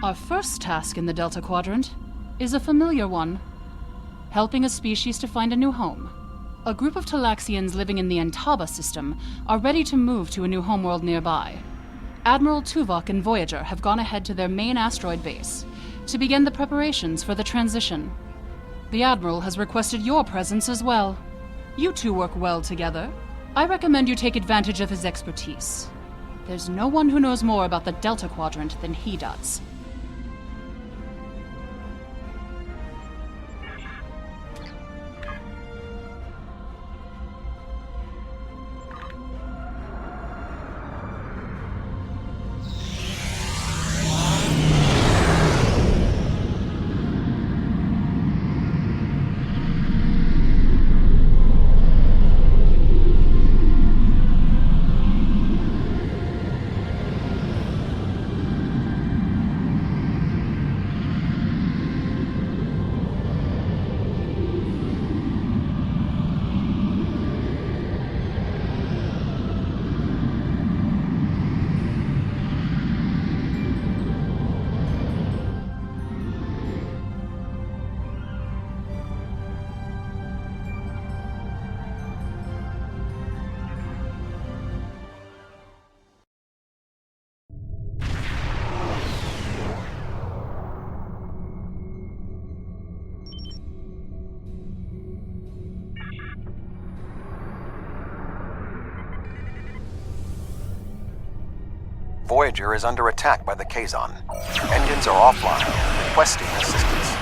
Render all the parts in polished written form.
Our first task in the Delta Quadrant is a familiar one. Helping a species to find a new home. A group of Talaxians living in the Antaba system are ready to move to a new homeworld nearby. Admiral Tuvok and Voyager have gone ahead to their main asteroid base to begin the preparations for the transition. The Admiral has requested your presence as well. You two work well together. I recommend you take advantage of his expertise. There's no one who knows more about the Delta Quadrant than he does. Voyager is under attack by the Kazon. Engines are offline, requesting assistance.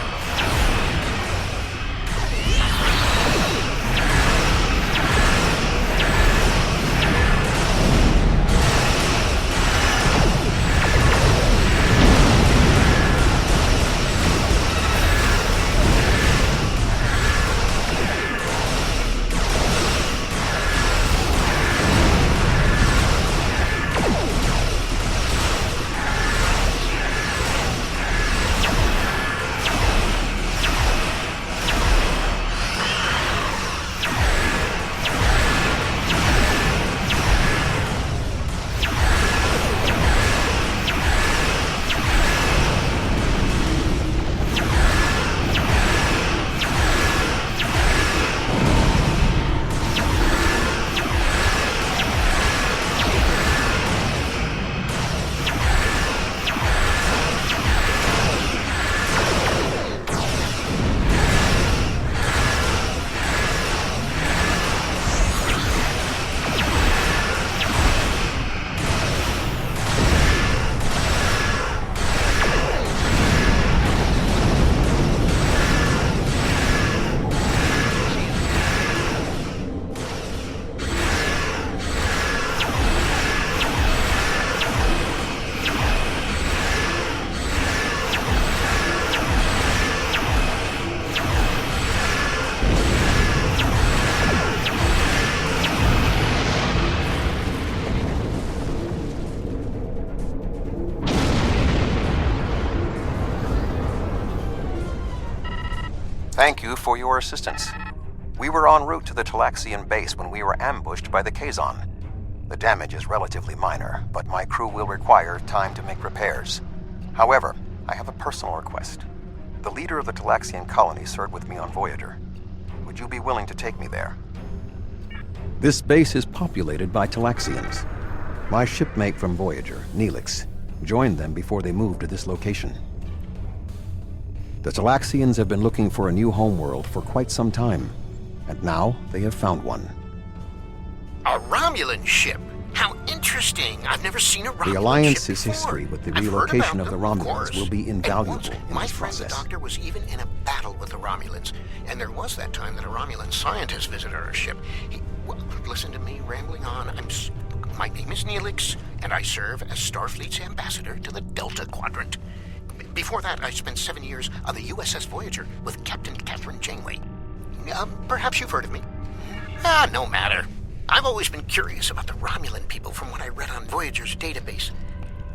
Thank you for your assistance. We were en route to the Talaxian base when we were ambushed by the Kazon. The damage is relatively minor, but my crew will require time to make repairs. However, I have a personal request. The leader of the Talaxian colony served with me on Voyager. Would you be willing to take me there? This base is populated by Talaxians. My shipmate from Voyager, Neelix, joined them before they moved to this location. The Talaxians have been looking for a new homeworld for quite some time, and now they have found one. A Romulan ship? How interesting. I've never seen a Romulan ship The Alliance's before. history with the I've relocation heard of the about them, Romulans of will be invaluable in my this friend the process. Doctor was even in a battle with the Romulans, and there was that time that a Romulan scientist visited our ship. Listen to me rambling on. My name is Neelix, and I serve as Starfleet's ambassador to the Delta Quadrant. Before that, I spent 7 years on the USS Voyager with Captain Catherine Janeway. Perhaps you've heard of me. No matter. I've always been curious about the Romulan people from what I read on Voyager's database.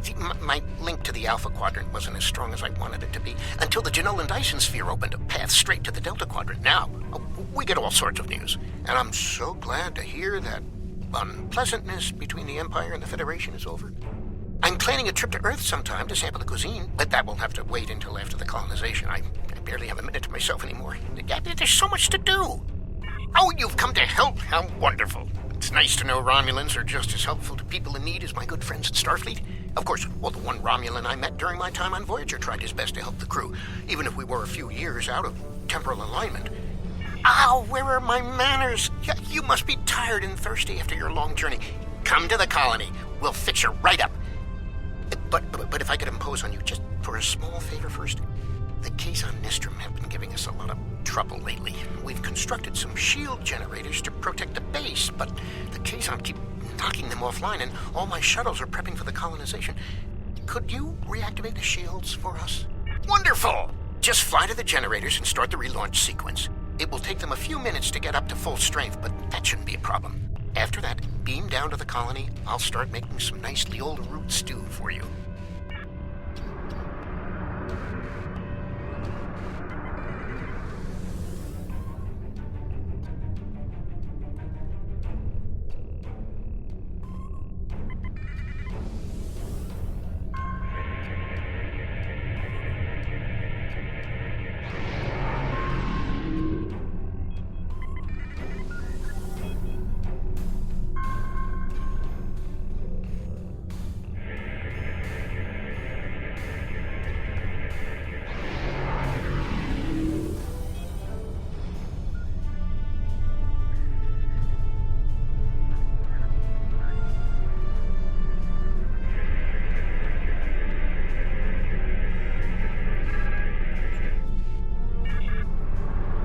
See, my link to the Alpha Quadrant wasn't as strong as I wanted it to be until the Janolan Dyson Sphere opened a path straight to the Delta Quadrant. Now, we get all sorts of news, and I'm so glad to hear that unpleasantness between the Empire and the Federation is over. I'm planning a trip to Earth sometime to sample the cuisine, but that will have to wait until after the colonization. I barely have a minute to myself anymore. There's so much to do. Oh, you've come to help. How wonderful. It's nice to know Romulans are just as helpful to people in need as my good friends at Starfleet. Of course, well, the one Romulan I met during my time on Voyager tried his best to help the crew, even if we were a few years out of temporal alignment. Ow, where are my manners? You must be tired and thirsty after your long journey. Come to the colony. We'll fix you right up. But if I could impose on you just for a small favor first. The Kazon Nistrum have been giving us a lot of trouble lately. We've constructed some shield generators to protect the base, but the Kazon keep knocking them offline, and all my shuttles are prepping for the colonization. Could you reactivate the shields for us? Wonderful! Just fly to the generators and start the relaunch sequence. It will take them a few minutes to get up to full strength, but that shouldn't be a problem. After that, beam down to the colony. I'll start making some nice Leola root stew for you.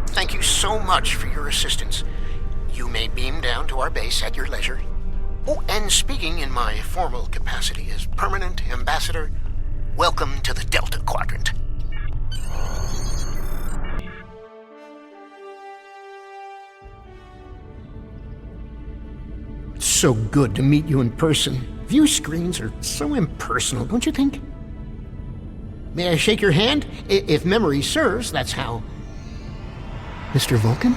Thank you so much for your assistance. You may beam down to our base at your leisure. Oh, and speaking in my formal capacity as Permanent Ambassador, welcome to the Delta Quadrant. It's so good to meet you in person. View screens are so impersonal, don't you think? May I shake your hand? If memory serves, that's how... Mr. Vulcan?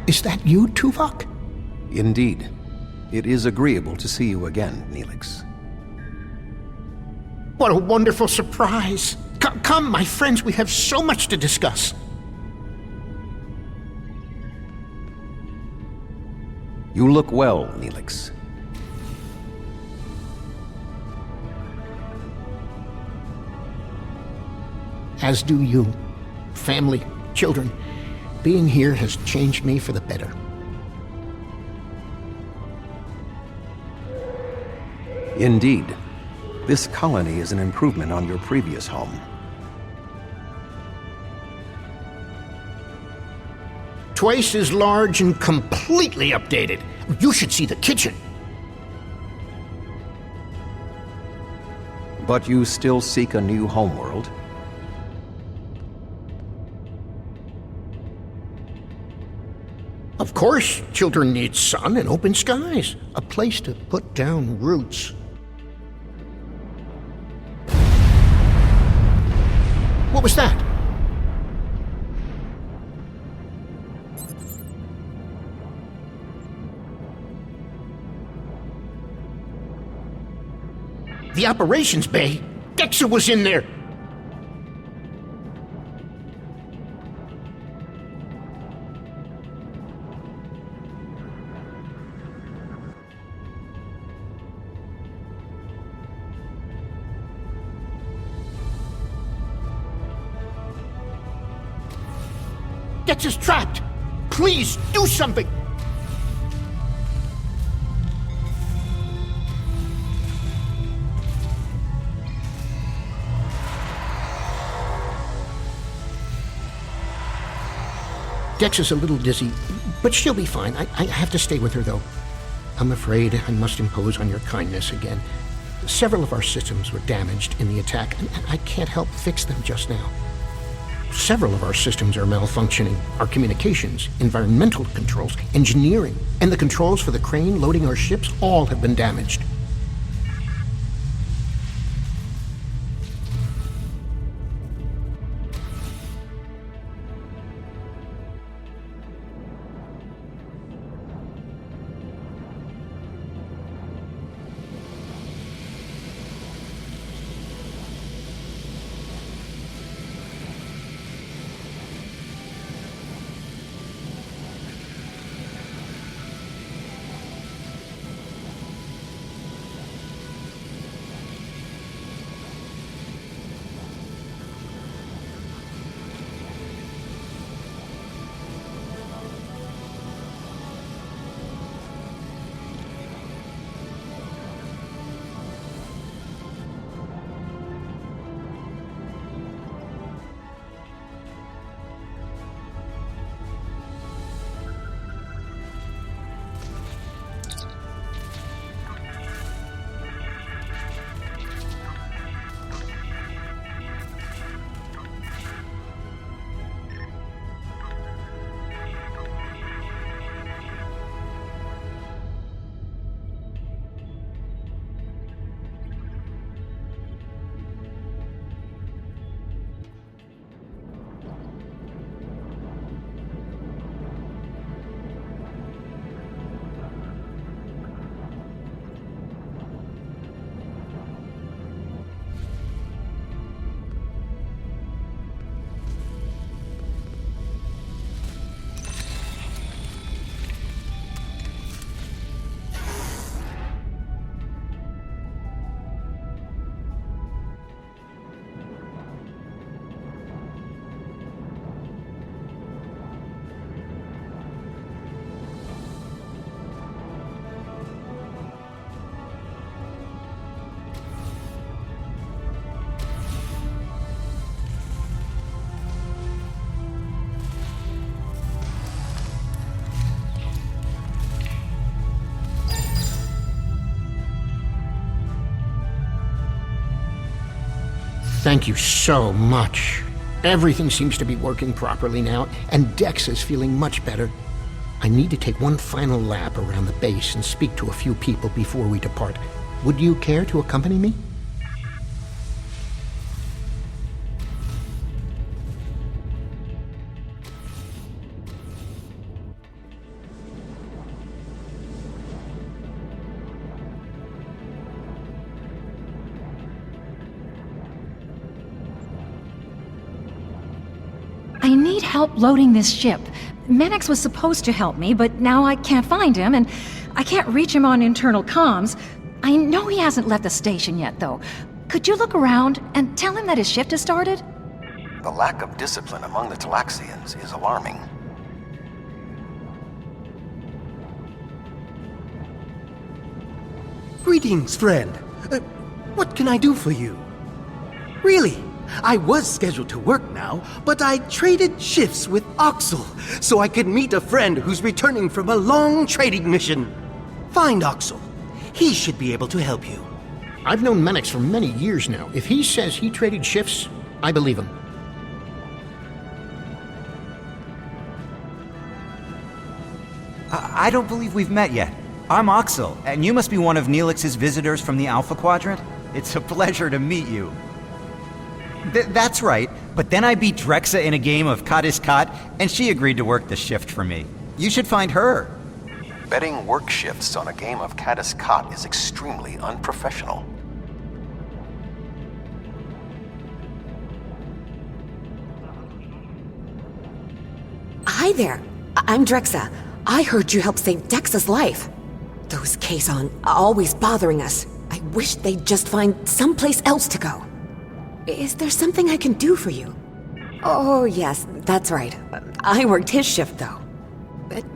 Is that you, Tuvok? Indeed. It is agreeable to see you again, Neelix. What a wonderful surprise! Come, my friends, we have so much to discuss. You look well, Neelix. As do you. Family, children. Being here has changed me for the better. Indeed. This colony is an improvement on your previous home. Twice as large and completely updated. You should see the kitchen. But you still seek a new homeworld? Of course, children need sun and open skies. A place to put down roots. What was that? The operations bay? Dexa was in there! Dex's trapped! Please, do something! Dex is a little dizzy, but she'll be fine. I have to stay with her, though. I'm afraid I must impose on your kindness again. Several of our systems were damaged in the attack, and I can't help fix them just now. Several of our systems are malfunctioning. Our communications, environmental controls, engineering, and the controls for the crane loading our ships all have been damaged. thank you so much. Everything seems to be working properly now, and Dex is feeling much better. I need to take one final lap around the base and speak to a few people before we depart. Would you care to accompany me? I need help loading this ship. Menix was supposed to help me, but now I can't find him, and I can't reach him on internal comms. I know he hasn't left the station yet, though. Could you look around and tell him that his shift has started? The lack of discipline among the Talaxians is alarming. Greetings, friend. What can I do for you? Really, I was scheduled to work now, but I traded shifts with Oxel so I could meet a friend who's returning from a long trading mission. Find Oxel. He should be able to help you. I've known Menix for many years now. If he says he traded shifts, I believe him. I don't believe we've met yet. I'm Oxel, and you must be one of Neelix's visitors from the Alpha Quadrant. It's a pleasure to meet you. That's right, but then I beat Drexa in a game of Kat, and she agreed to work the shift for me. You should find her. Betting work shifts on a game of Kat is extremely unprofessional. Hi there. I'm Drexa. I heard you helped save Dex's life. Those Kazon are always bothering us. I wish they'd just find someplace else to go. Is there something I can do for you? Oh, yes, that's right. I worked his shift, though.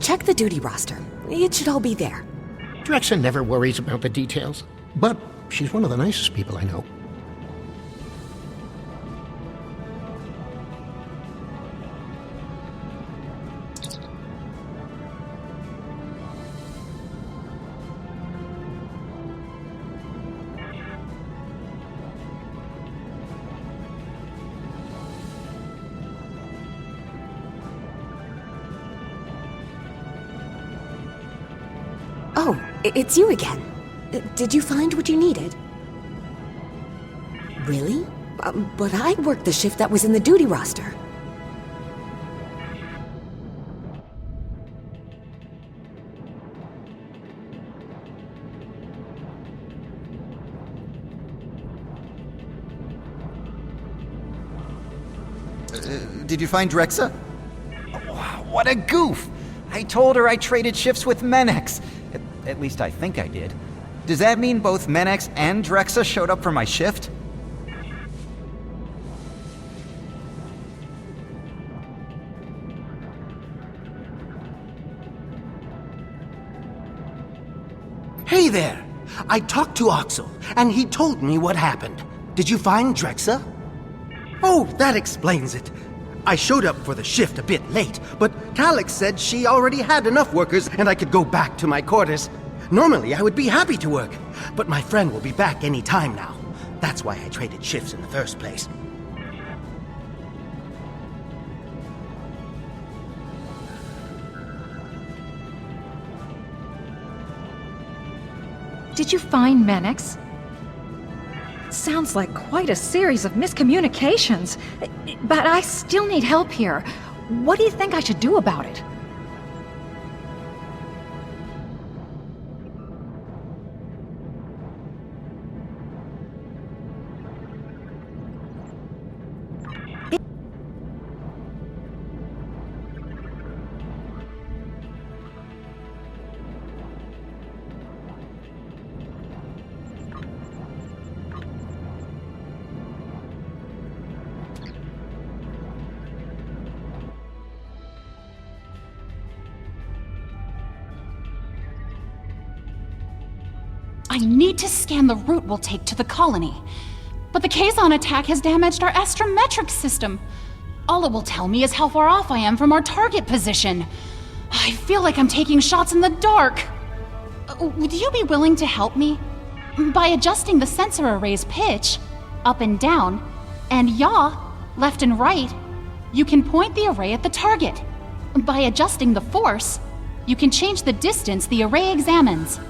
Check the duty roster. It should all be there. Drexa never worries about the details, but she's one of the nicest people I know. Oh, it's you again. Did you find what you needed? Really? But I worked the shift that was in the duty roster. Did you find Drexa? Wow, what a goof! I told her I traded shifts with Menix. At least I think I did. Does that mean both Menix and Drexa showed up for my shift? Hey there! I talked to Oxel, and he told me what happened. Did you find Drexa? Oh, that explains it. I showed up for the shift a bit late, but Calix said she already had enough workers and I could go back to my quarters. Normally, I would be happy to work, but my friend will be back any time now. That's why I traded shifts in the first place. Did you find Menix? Sounds like quite a series of miscommunications. But I still need help here. What do you think I should do about it? I need to scan the route we'll take to the colony. But the Kazon attack has damaged our astrometric system. All it will tell me is how far off I am from our target position. I feel like I'm taking shots in the dark. Would you be willing to help me? By adjusting the sensor array's pitch, up and down, and yaw, left and right, you can point the array at the target. By adjusting the force, you can change the distance the array examines.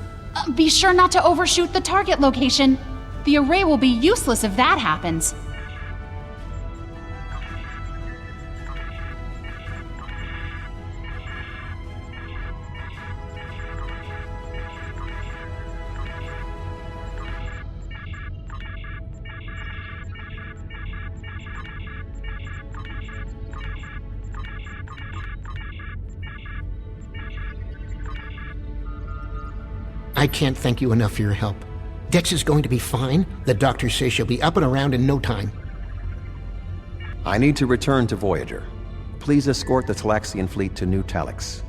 Be sure not to overshoot the target location. The array will be useless if that happens. I can't thank you enough for your help. Dex is going to be fine. The doctor says she'll be up and around in no time. I need to return to Voyager. Please escort the Talaxian fleet to New Talix.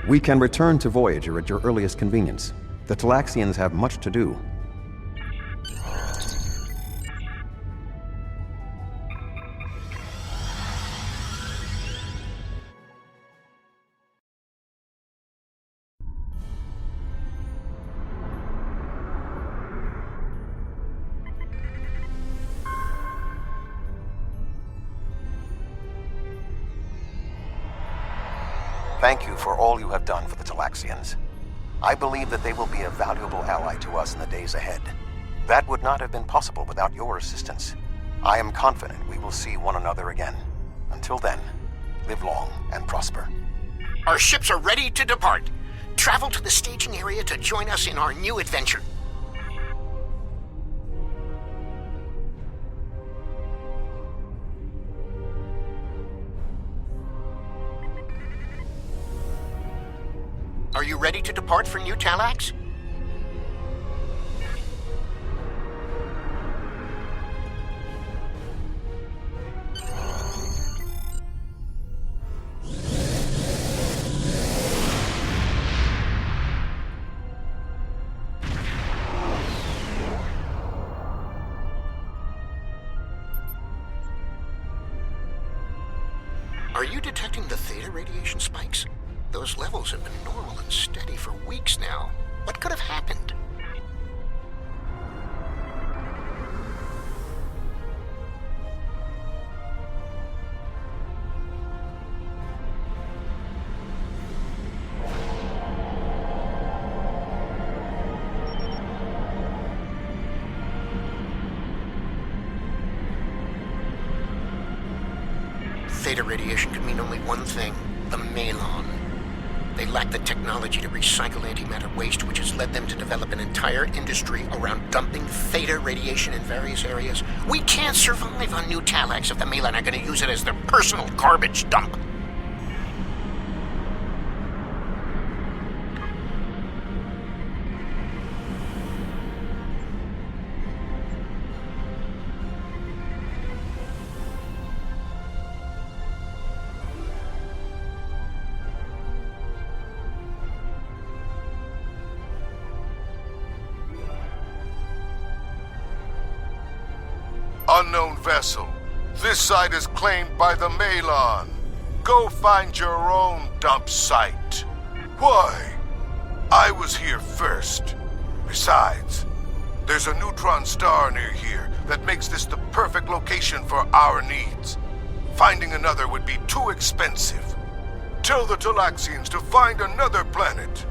We can return to Voyager at your earliest convenience. The Talaxians have much to do. Thank you for all you have done for the Talaxians. I believe that they will be a valuable ally to us in the days ahead. That would not have been possible without your assistance. I am confident we will see one another again. Until then, live long and prosper. Our ships are ready to depart. Travel to the staging area to join us in our new adventure. Are you ready to depart for New Talax? Are you detecting the theta radiation spikes? Those levels have been normal and steady for weeks now. What could have happened? Theta radiation could mean only one thing: the Malon. They lack the technology to recycle antimatter waste, which has led them to develop an entire industry around dumping theta radiation in various areas. We can't survive on New Talax if the Malon are going to use it as their personal garbage dump. Unknown vessel. This site is claimed by the Malon. Go find your own dump site. Why? I was here first. Besides, there's a neutron star near here that makes this the perfect location for our needs. Finding another would be too expensive. Tell the Talaxians to find another planet.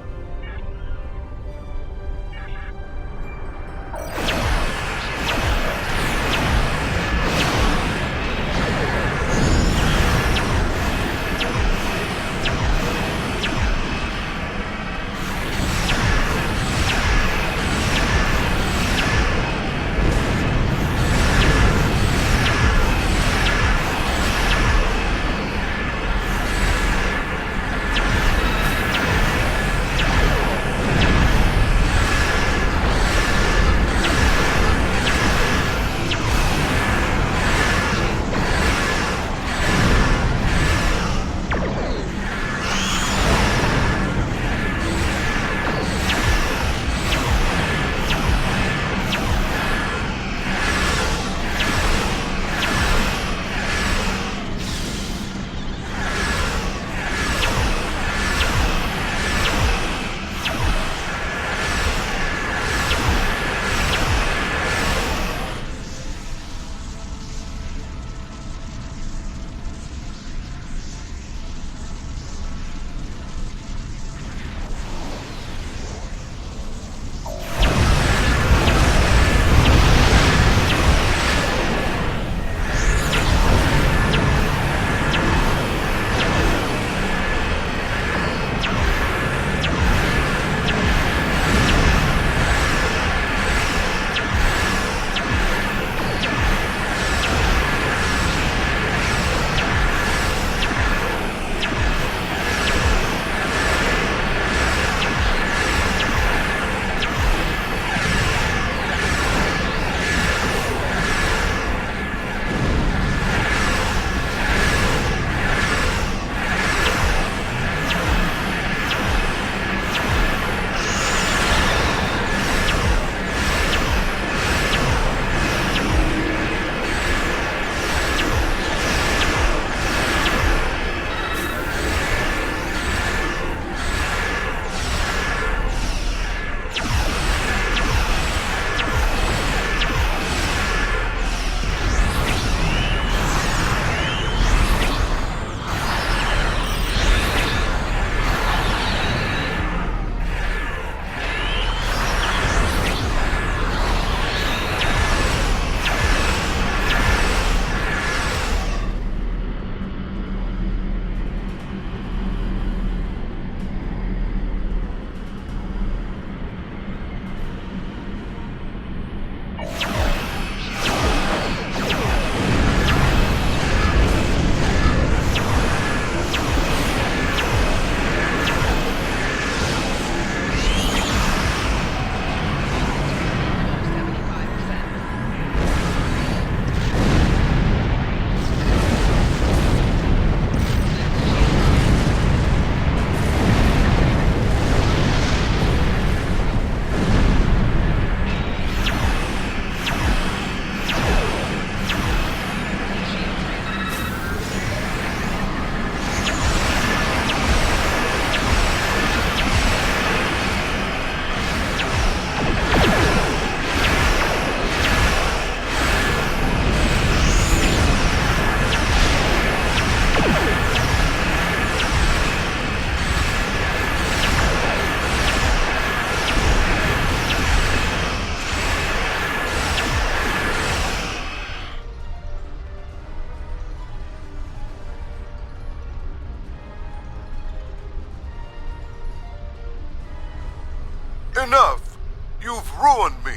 Enough! You've ruined me,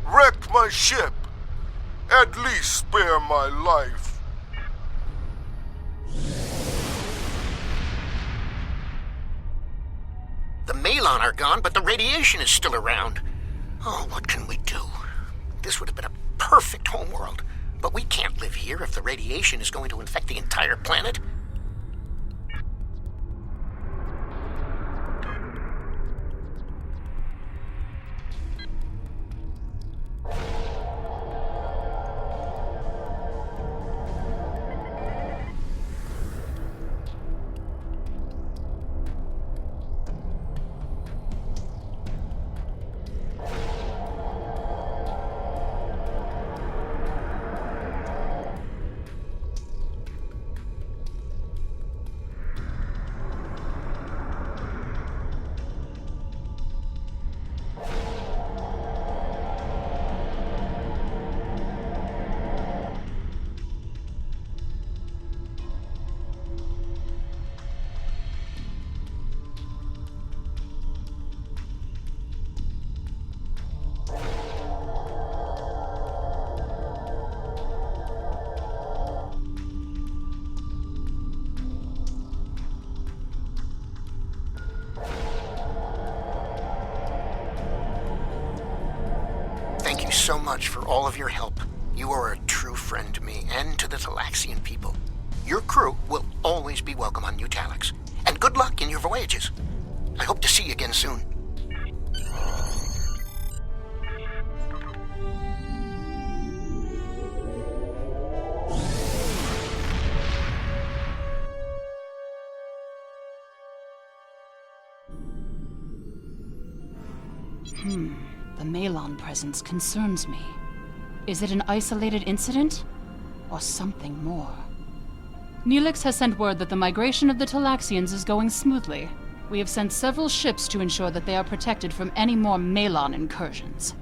wrecked my ship. At least spare my life. The Malon are gone, but the radiation is still around. Oh, what can we do? This would have been a perfect homeworld, but we can't live here if the radiation is going to infect the entire planet. Thank you so much for all of your help. You are a true friend to me and to the Talaxian people. Your crew will always be welcome on New Talax. And good luck in your voyages. I hope to see you again soon. The Malon presence concerns me. Is it an isolated incident? Or something more? Neelix has sent word that the migration of the Talaxians is going smoothly. We have sent several ships to ensure that they are protected from any more Malon incursions.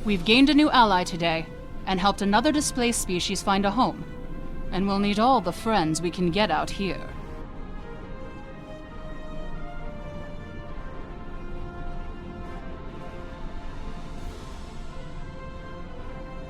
We've gained a new ally today, and helped another displaced species find a home. And we'll need all the friends we can get out here.